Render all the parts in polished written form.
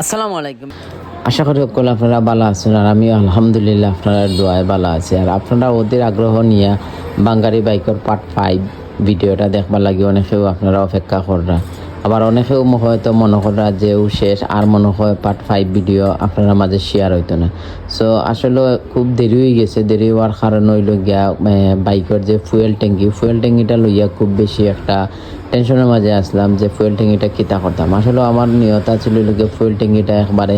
আসসালামু আলাইকুম। আশা করি সকলে আপনারা ভালো আছেন আর আমি আলহামদুলিল্লাহ আপনারা দোয়ায় ভালো আছি। আর আপনারা ওদের আগ্রহ নিয়ে বাঙ্গারি বাইকের পার্ট 5 ভিডিওটা দেখবার লাগে অনেকেও আপনারা অপেক্ষা কররা, আবার অনেকেও হয়তো মনে কররা যেও শেষ আর মনে হয় পার্ট 5 ভিডিও আপনারা মাঝে শেয়ার হইতো না। সো আসলে খুব দেরি হয়ে গেছে, দেরি হওয়ার কারণ হইল গিয়া বাইকের যে ফুয়েল ট্যাঙ্কিটা লইয়া খুব বেশি একটা টেনশনের মাঝে আসলাম যে ফুয়েল ট্যাঙ্কিটা কিতা করতাম। আসলে আমার নিয়তা ছিল গিয়ে ফুয়েল ট্যাঙ্কিটা একবারে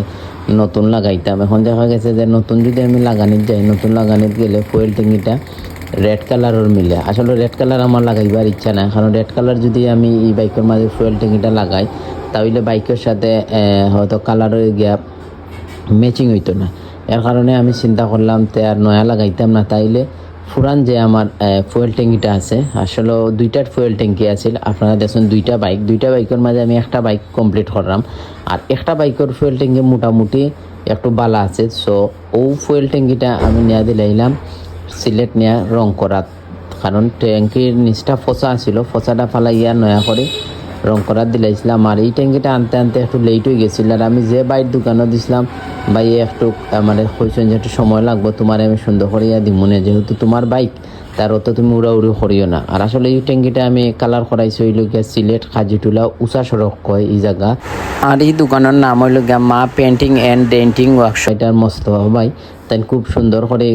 নতুন লাগাইতাম। এখন দেখা গেছে যে নতুন যদি আমি লাগানিত যাই, নতুন লাগানিত গেলে ফুয়েল ট্যাঙ্কিটা রেড কালারের মিলে। আসলে রেড কালার আমার লাগাইবার ইচ্ছা নাই, কারণ রেড কালার যদি আমি এই বাইকের মাঝে ফুয়েল ট্যাঙ্কিটা লাগাই তাহলে বাইকের সাথে হয়তো কালারের গিয়া ম্যাচিং হইতো না। এর কারণে আমি চিন্তা করলাম তে আর নয়া লাগাইতাম না, তাইলে পুরান যে আমার ফুয়েল ট্যাঙ্কিটা আছে, আসলে দুইটার ফুয়েল ট্যাঙ্কি আছিল। আপনারা দেখুন দুইটা বাইকের মাঝে আমি একটা বাইক কমপ্লিট করলাম, আর একটা বাইকের ফুয়েল ট্যাঙ্কি মোটামুটি একটু বালা আছে। সো ও ফুয়েল ট্যাঙ্কিটা আমি নিয়ে দিলাম সিলেট নিয়ে রং করাত, কারণ ট্যাঙ্কির নিচটা ফসা ছিল, ফসাটা ফালাইয়া নয়া করে রং করার দিলাইছিলাম। আর এই ট্যাঙ্কিটা আনতে আনতে একটু লেট হয়ে গেছিল, আর আমি যে বাইক দোকানও দিছিলাম ভাই একটু মানে কইছেন যে একটু সময় লাগবো, তোমার আমি সুন্দর করিয়া দিমুনে, যেহেতু তোমার বাইক তার অত তুমি উড়াউড়ি করিও না। আর আসলে এই ট্যাঙ্কিটা আমি কালার করাইছি হইল গিয়া সিলেট কাজিটুলা উষা সড়ক কয় এই জায়গা। আর এই দোকানের নাম হইল গিয়া মা পেন্টিং অ্যান্ড ডেন্টিং ওয়ার্কশপ। এটার মস্ত ভাই তাই খুব সুন্দর করে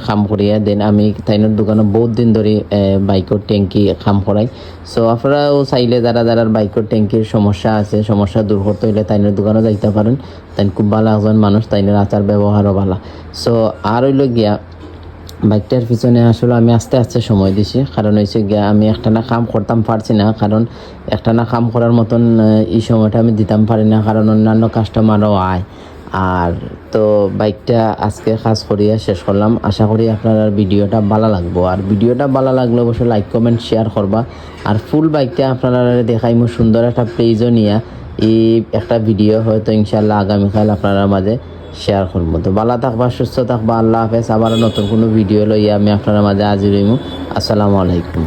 কাম করিয়া দেন। আমি তাইনের দোকানে বহুত দিন ধরে বাইকের ট্যাঙ্কি কাম করাই। সো আপনারাও চাইলে যারা যারা বাইকের ট্যাঙ্কির সমস্যা আছে, সমস্যা দূর করতে হইলে তাইনের দোকানে যাইতে পারেন। তাই খুব ভালো একজন মানুষ, তাইনের আচার ব্যবহারও ভালো। সো আর হইল গিয়া বাইকটার পিছনে আসলে আমি আস্তে আস্তে সময় দিছি, কারণ হয়েছে গিয়া আমি একটানা কাম করতাম পারছি না, কারণ একটানা কাম করার মতন এই সময়টা আমি দিতাম পারি না, কারণ অন্যান্য কাস্টমারও আয়। আর তো বাইকটা আজকে কাজ করিয়া শেষ করলাম। আশা করি আপনার ভিডিওটা ভালো লাগবো, আর ভিডিওটা ভালো লাগলে অবশ্যই লাইক কমেন্ট শেয়ার করবা। আর ফুল বাইকটা আপনারা দেখাইমু সুন্দর একটা পেজও নিয়ে এই একটা ভিডিও হয়তো ইনশাল্লাহ আগামীকাল আপনারা মাঝে শেয়ার করবো। তো ভালো থাকবা, সুস্থ থাকবা, আল্লাহ হাফেজ। আবার নতুন কোনো ভিডিও লইয়া আমি আপনার মাঝে হাজির হইমু। আসসালামু আলাইকুম।